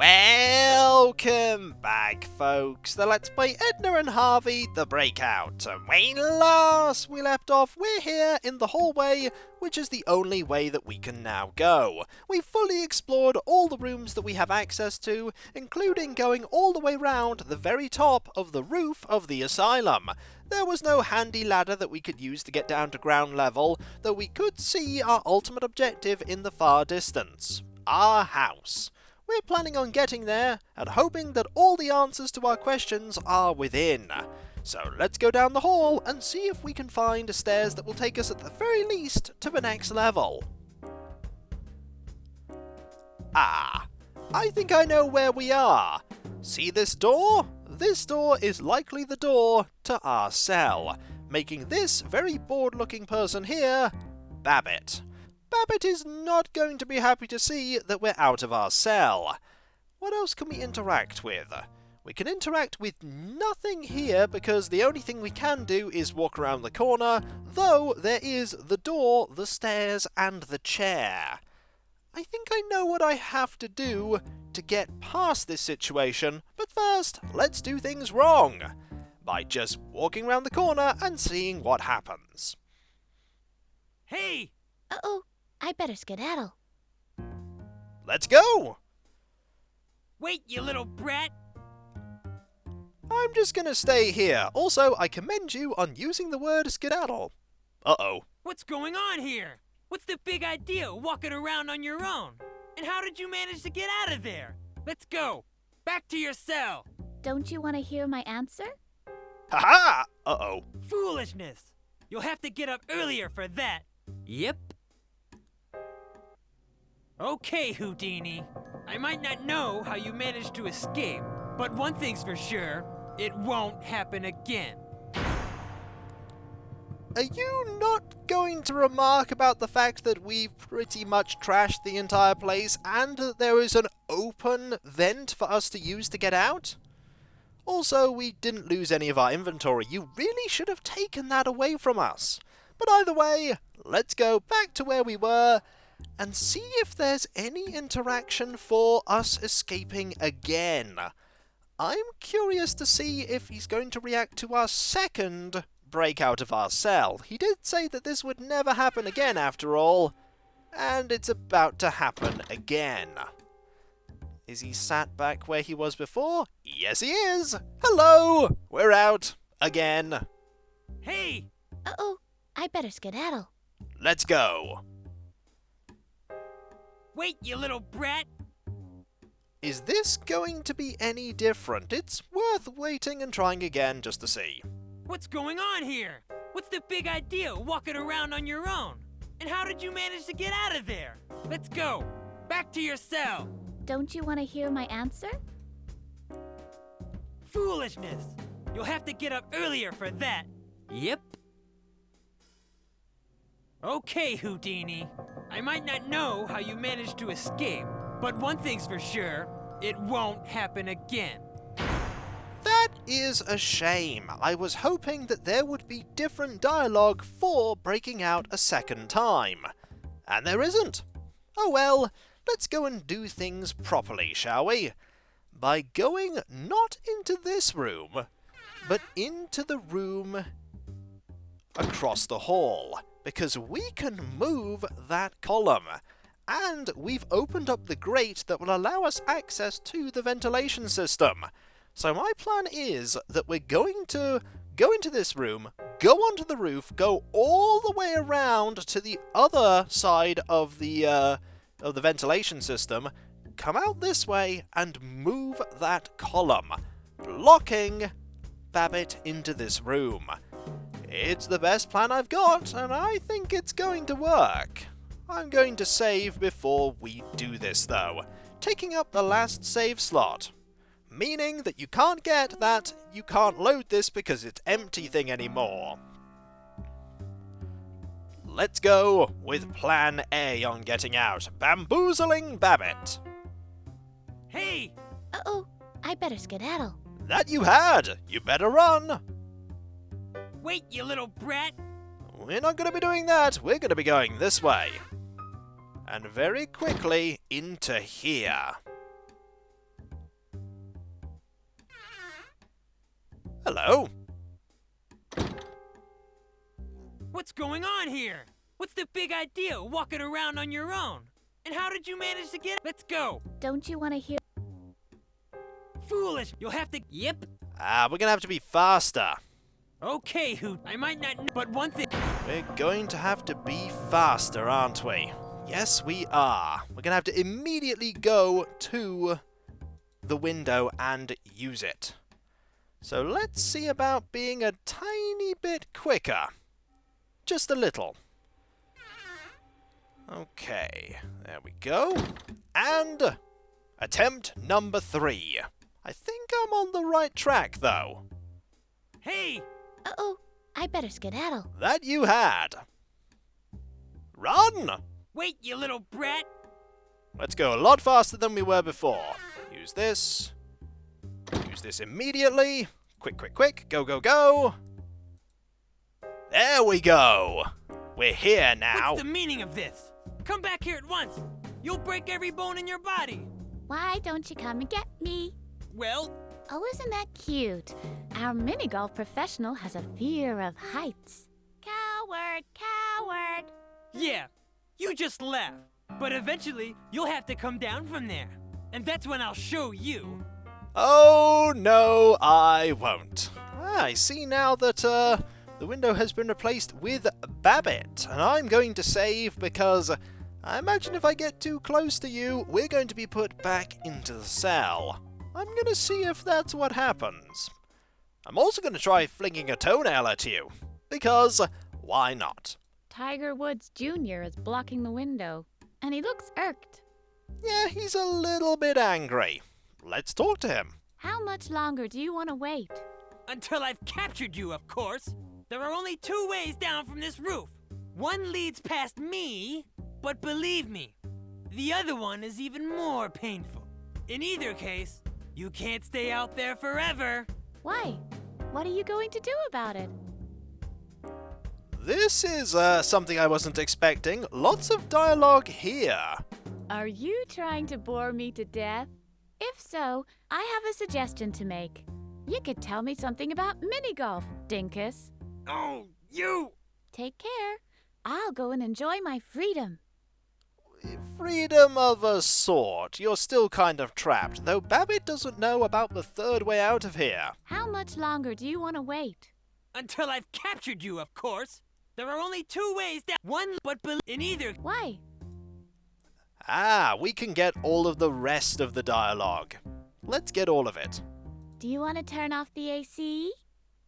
Welcome back, folks. The Let's Play Edna and Harvey, the Breakout. When last we left off, we're here in the hallway, which is the only way that we can now go. We've fully explored all the rooms that we have access to, including going all the way round the very top of the roof of the asylum. There was no handy ladder that we could use to get down to ground level, though we could see our ultimate objective in the far distance. Our house. We're planning on getting there, and hoping that all the answers to our questions are within. So let's go down the hall and see if we can find stairs that will take us at the very least to the next level. Ah, I think I know where we are. See this door? This door is likely the door to our cell, making this very bored-looking person here Babbit. Babbitt is not going to be happy to see that we're out of our cell. What else can we interact with? We can interact with nothing here because the only thing we can do is walk around the corner, though there is the door, the stairs, and the chair. I think I know what I have to do to get past this situation, but first, let's do things wrong by just walking around the corner and seeing what happens. Hey! Uh-oh, I better skedaddle. Let's go! Wait, you little brat! I'm just gonna stay here. Also, I commend you on using the word skedaddle. Uh-oh. What's going on here? What's the big idea walking around on your own? And how did you manage to get out of there? Let's go! Back to your cell! Don't you want to hear my answer? Ha-ha! Uh-oh. Foolishness! You'll have to get up earlier for that. Yep. Okay, Houdini. I might not know how you managed to escape, but one thing's for sure, it won't happen again. Are you not going to remark about the fact that we've pretty much trashed the entire place and that there is an open vent for us to use to get out? Also, we didn't lose any of our inventory. You really should have taken that away from us. But either way, let's go back to where we were and see if there's any interaction for us escaping again. I'm curious to see if he's going to react to our second break out of our cell. He did say that this would never happen again after all, and it's about to happen again. Is he sat back where he was before? Yes, he is! Hello! We're out again. Hey! Uh-oh, I better skedaddle. Let's go. Wait, you little brat! Is this going to be any different? It's worth waiting and trying again just to see. What's going on here? What's the big idea walking around on your own? And how did you manage to get out of there? Let's go! Back to your cell! Don't you want to hear my answer? Foolishness! You'll have to get up earlier for that. Yep. Okay, Houdini. I might not know how you managed to escape, but one thing's for sure, it won't happen again. That is a shame. I was hoping that there would be different dialogue for breaking out a second time. And there isn't. Oh well, let's go and do things properly, shall we? By going not into this room, but into the room across the hall, because we can move that column. And we've opened up the grate that will allow us access to the ventilation system. So my plan is that we're going to go into this room, go onto the roof, go all the way around to the other side of the ventilation system, come out this way, and move that column, blocking Babbitt into this room. It's the best plan I've got, and I think it's going to work. I'm going to save before we do this, though, taking up the last save slot. Meaning that you can't get that, you can't load this because it's empty thing anymore. Let's go with Plan A on getting out. Bamboozling Babbitt. Hey! Uh-oh, I better skedaddle. That you had! You better run! Wait, you little brat! We're not going to be doing that. We're going to be going this way. And very quickly into here. Hello? What's going on here? What's the big idea walking around on your own? And how did you manage to get... Let's go. Don't you want to hear? Foolish. You'll have to... Yep. We're gonna have to be faster. Okay, Hoot. I might not know, but one thing... We're going to have to be faster, aren't we? Yes, we are. We're gonna have to immediately go to the window and use it. So let's see about being a tiny bit quicker. Just a little. Okay, there we go. And attempt number 3. I think I'm on the right track, though. Hey! Uh-oh, I better skedaddle. That you had. Run! Wait, you little brat! Let's go a lot faster than we were before. Use this. Use this immediately. Quick, quick, quick. Go, go, go. There we go. We're here now. What's the meaning of this? Come back here at once. You'll break every bone in your body. Why don't you come and get me? Well, Oh, isn't that cute? Our mini golf professional has a fear of heights. Coward, coward. yeah, you just laugh. But eventually, you'll have to come down from there. And that's when I'll show you. Oh, no, I won't. I see now that the window has been replaced with Babbitt. And I'm going to save because I imagine if I get too close to you, we're going to be put back into the cell. I'm going to see if that's what happens. I'm also going to try flinging a toenail at you. Because why not? Tiger Woods Jr. is blocking the window, and he looks irked. Yeah, he's a little bit angry. Let's talk to him. How much longer do you want to wait? Until I've captured you, of course. There are only 2 ways down from this roof. One leads past me, but believe me, the other one is even more painful. In either case, you can't stay out there forever. Why? What are you going to do about it? This is something I wasn't expecting. Lots of dialogue here. Are you trying to bore me to death? If so, I have a suggestion to make. You could tell me something about mini golf, Dinkus. Oh, you! Take care. I'll go and enjoy my freedom. Freedom of a sort. You're still kind of trapped, though Babbitt doesn't know about the third way out of here. How much longer do you want to wait? Until I've captured you, of course. There are only 2 ways down. One, but in either. Why? We can get all of the rest of the dialogue. Let's get all of it. Do you want to turn off the AC?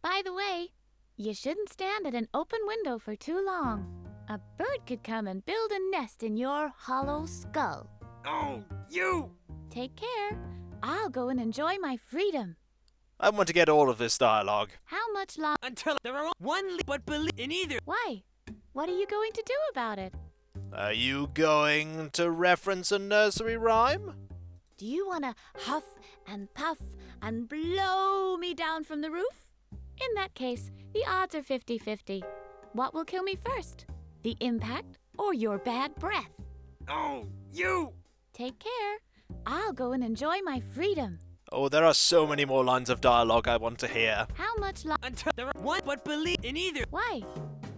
By the way, you shouldn't stand at an open window for too long. A bird could come and build a nest in your hollow skull. Oh, you! Take care. I'll go and enjoy my freedom. I want to get all of this dialogue. How much longer? Until there are one, but in either. Why? What are you going to do about it? Are you going to reference a nursery rhyme? Do you want to huff and puff and blow me down from the roof? In that case, the odds are 50-50. What will kill me first? The impact or your bad breath? Oh, you! Take care. I'll go and enjoy my freedom. Oh, there are so many more lines of dialogue I want to hear. How much longer? Until there are one, but in either. Why?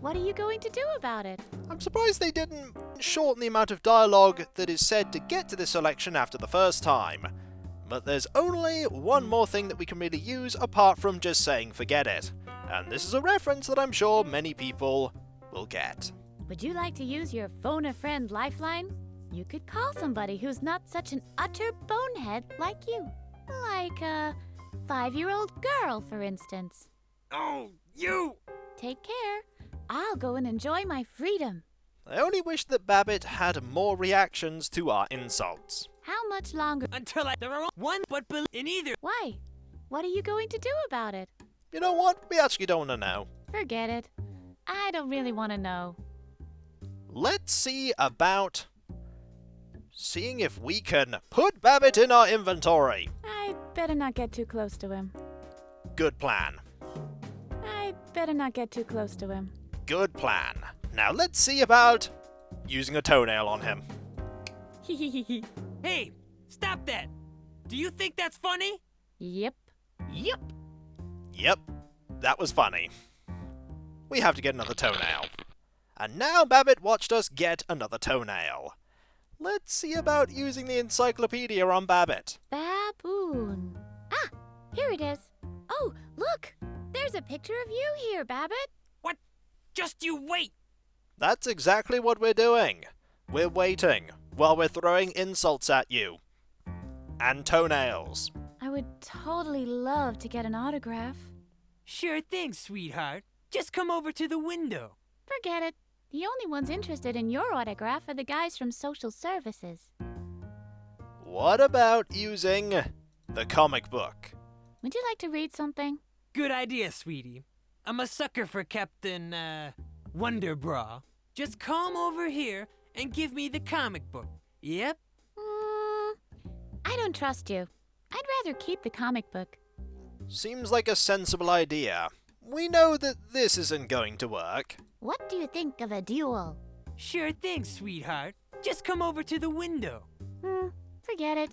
What are you going to do about it? I'm surprised they didn't shorten the amount of dialogue that is said to get to this selection after the first time. But there's only one more thing that we can really use apart from just saying forget it. And this is a reference that I'm sure many people will get. Would you like to use your phone-a-friend lifeline? You could call somebody who's not such an utter bonehead like you. Like a 5-year-old girl, for instance. Oh, you! Take care. I'll go and enjoy my freedom. I only wish that Babbitt had more reactions to our insults. How much longer? Until there are one, but in either. Why? What are you going to do about it? You know what? We actually don't want to know. Forget it. I don't really want to know. Let's see about seeing if we can put Babbitt in our inventory. I'd better not get too close to him. Good plan. I'd better not get too close to him. Good plan. Now let's see about using a toenail on him. Hey, stop that! Do you think that's funny? Yep. Yep. Yep, that was funny. We have to get another toenail. And now Babbitt watched us get another toenail. Let's see about using the encyclopedia on Babbitt. Baboon. Ah, here it is. Oh, look! There's a picture of you here, Babbitt. What? Just you wait! That's exactly what we're doing. We're waiting while we're throwing insults at you. And toenails. I would totally love to get an autograph. Sure thing, sweetheart. Just come over to the window. Forget it. The only ones interested in your autograph are the guys from social services. What about using the comic book? Would you like to read something? Good idea, sweetie. I'm a sucker for Captain, Wonder Bra. Just come over here and give me the comic book. Yep. I don't trust you. I'd rather keep the comic book. Seems like a sensible idea. We know that this isn't going to work. What do you think of a duel? Sure thing, sweetheart. Just come over to the window. Forget it.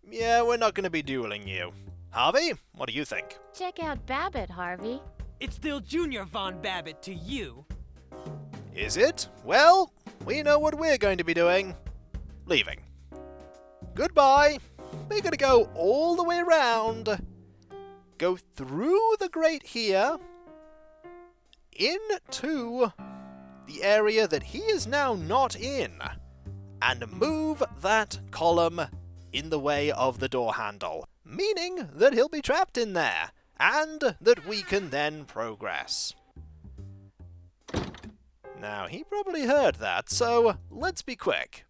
Yeah, we're not going to be dueling you. Harvey, what do you think? Check out Babbit, Harvey. It's still Junior Von Babbitt to you. Is it? Well, we know what we're going to be doing. Leaving. Goodbye. We're going to go all the way around. Go through the grate here. Into the area that he is now not in. And move that column in the way of the door handle. Meaning that he'll be trapped in there. And that we can then progress. Now, he probably heard that, so let's be quick.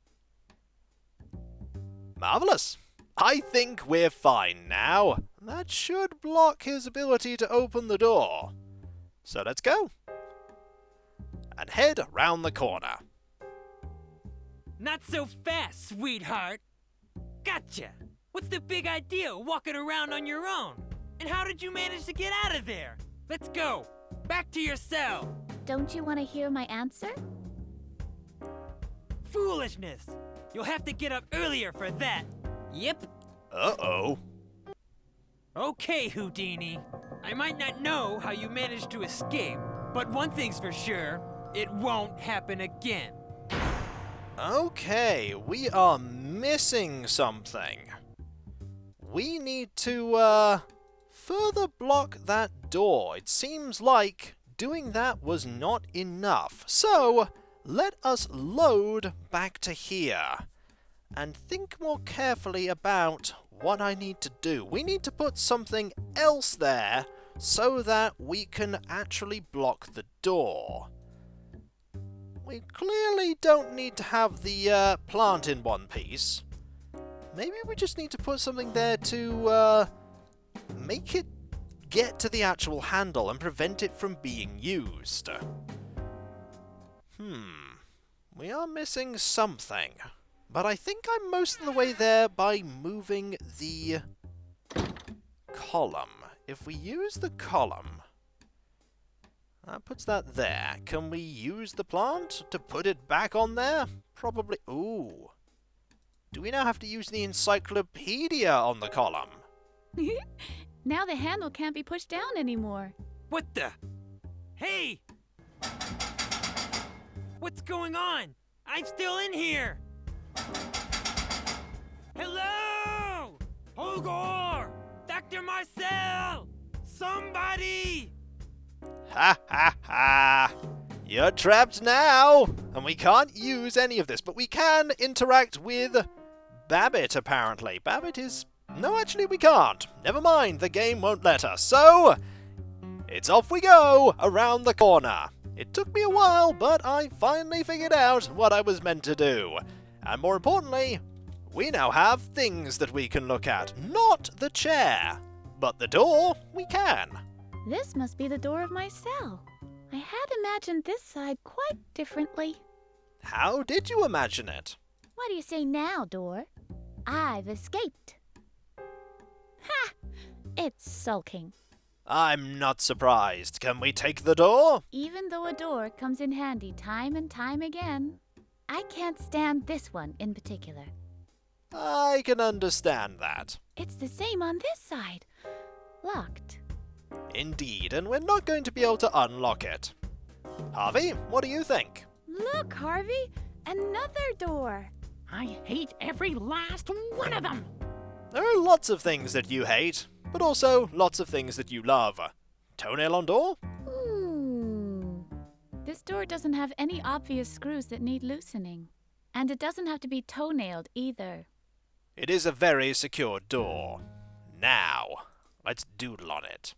Marvellous. I think we're fine now. That should block his ability to open the door. So let's go. And head round the corner. Not so fast, sweetheart. Gotcha. What's the big idea walking around on your own? And how did you manage to get out of there? Let's go. Back to your cell. Don't you want to hear my answer? Foolishness. You'll have to get up earlier for that. Yep. Uh-oh. Okay, Houdini. I might not know how you managed to escape, but one thing's for sure, it won't happen again. Okay, we are missing something. We need to, further block that door. It seems like doing that was not enough. So, let us load back to here and think more carefully about what I need to do. We need to put something else there so that we can actually block the door. We clearly don't need to have the plant in one piece. Maybe we just need to put something there to make it get to the actual handle and prevent it from being used. We are missing something. But I think I'm most of the way there by moving the column. If we use the column, that puts that there. Can we use the plant to put it back on there? Probably. Ooh. Do we now have to use the encyclopedia on the column? Now the handle can't be pushed down anymore. What the? Hey! What's going on? I'm still in here! Hello! Hogor! Dr. Marcel! Somebody! Ha ha ha! You're trapped now! And we can't use any of this, but we can interact with Babbit, apparently. Babbit is... No, actually we can't. Never mind, the game won't let us. So, it's off we go, around the corner. It took me a while, but I finally figured out what I was meant to do. And more importantly, we now have things that we can look at. Not the chair, but the door we can. This must be the door of my cell. I had imagined this side quite differently. How did you imagine it? What do you say now, door? I've escaped. Ha! It's sulking. I'm not surprised. Can we take the door? Even though a door comes in handy time and time again, I can't stand this one in particular. I can understand that. It's the same on this side. Locked. Indeed, and we're not going to be able to unlock it. Harvey, what do you think? Look, Harvey! Another door! I hate every last one of them! There are lots of things that you hate, but also lots of things that you love. Toenail on door? Ooh. This door doesn't have any obvious screws that need loosening. And it doesn't have to be toenailed either. It is a very secure door. Now, let's doodle on it.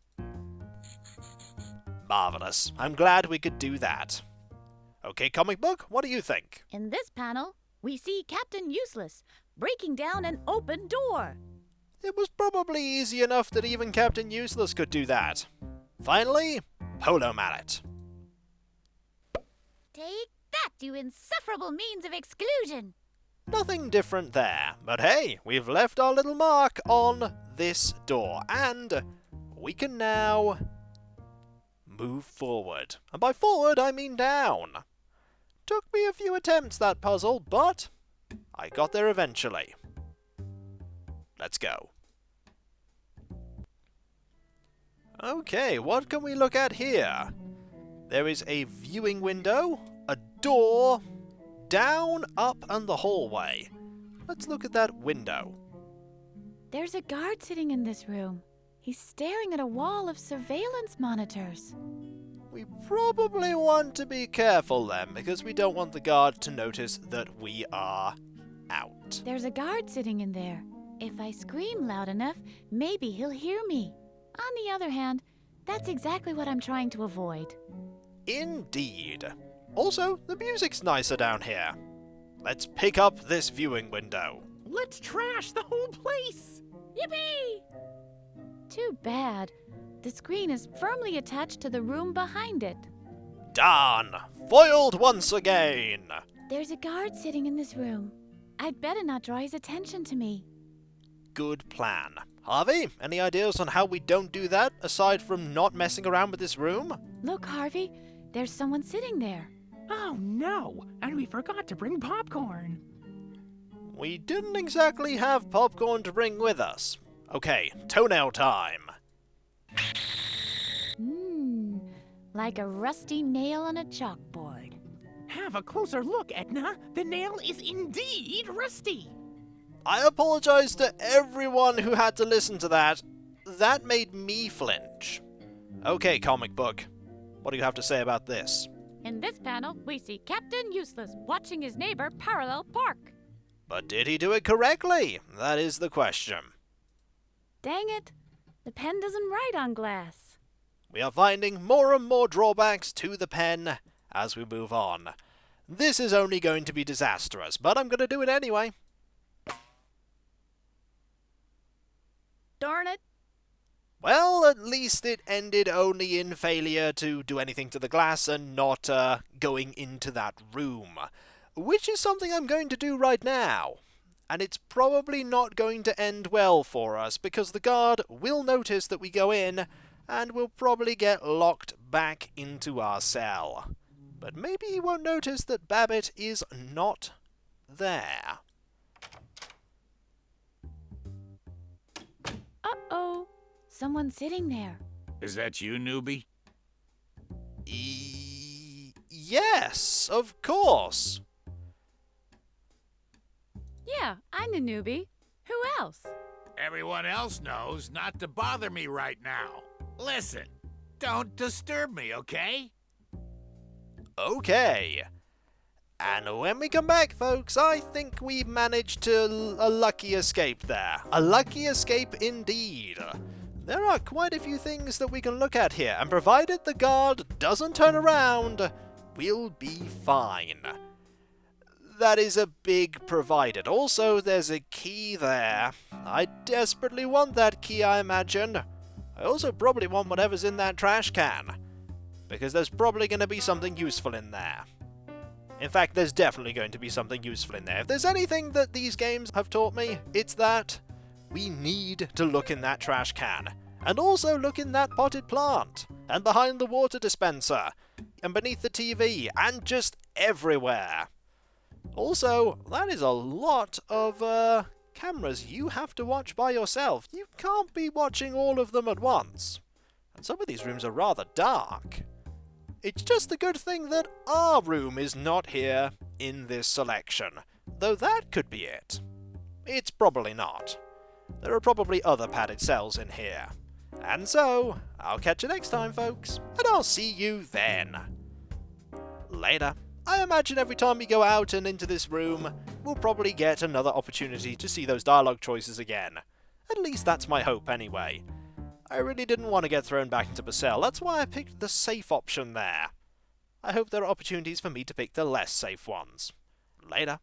Marvelous. I'm glad we could do that. Okay, comic book, what do you think? In this panel, we see Captain Useless breaking down an open door. It was probably easy enough that even Captain Useless could do that. Finally, Polo Mallet. Take that, you insufferable means of exclusion! Nothing different there, but hey, we've left our little mark on this door, and we can now move forward. And by forward, I mean down. Took me a few attempts, that puzzle, but I got there eventually. Let's go. Okay, what can we look at here? There is a viewing window, a door, down, up, and the hallway. Let's look at that window. There's a guard sitting in this room. He's staring at a wall of surveillance monitors. We probably want to be careful then, because we don't want the guard to notice that we are out. There's a guard sitting in there. If I scream loud enough, maybe he'll hear me. On the other hand, that's exactly what I'm trying to avoid. Indeed. Also, the music's nicer down here. Let's pick up this viewing window. Let's trash the whole place! Yippee! Too bad. The screen is firmly attached to the room behind it. Darn! Foiled once again! There's a guard sitting in this room. I'd better not draw his attention to me. Good plan. Harvey, any ideas on how we don't do that, aside from not messing around with this room? Look, Harvey, there's someone sitting there. Oh no! And we forgot to bring popcorn! We didn't exactly have popcorn to bring with us. Okay, toenail time. Like a rusty nail on a chalkboard. Have a closer look, Edna! The nail is indeed rusty! I apologize to everyone who had to listen to that. That made me flinch. Okay, comic book. What do you have to say about this? In this panel, we see Captain Useless watching his neighbor parallel park. But did he do it correctly? That is the question. Dang it. The pen doesn't write on glass. We are finding more and more drawbacks to the pen as we move on. This is only going to be disastrous, but I'm going to do it anyway. Darn it. Well, at least it ended only in failure to do anything to the glass and not going into that room. Which is something I'm going to do right now. And it's probably not going to end well for us, because the guard will notice that we go in, and we'll probably get locked back into our cell. But maybe he won't notice that Babbitt is not there. Uh-oh. Someone's sitting there. Is that you, newbie? Yes, of course. Yeah, I'm the newbie. Who else? Everyone else knows not to bother me right now. Listen, don't disturb me, okay? Okay. And when we come back, folks, I think we managed a lucky escape there. A lucky escape indeed. There are quite a few things that we can look at here, and provided the guard doesn't turn around, we'll be fine. That is a big provided. Also, there's a key there. I desperately want that key, I imagine. I also probably want whatever's in that trash can, because there's probably going to be something useful in there. In fact, there's definitely going to be something useful in there. If there's anything that these games have taught me, it's that we need to look in that trash can. And also look in that potted plant. And behind the water dispenser. And beneath the TV. And just everywhere. Also, that is a lot of cameras you have to watch by yourself. You can't be watching all of them at once. Some of these rooms are rather dark. It's just a good thing that our room is not here in this selection, though that could be it. It's probably not. There are probably other padded cells in here. And so, I'll catch you next time, folks, and I'll see you then. Later. I imagine every time we go out and into this room, we'll probably get another opportunity to see those dialogue choices again. At least that's my hope, anyway. I really didn't want to get thrown back into Basel, that's why I picked the safe option there. I hope there are opportunities for me to pick the less safe ones. Later.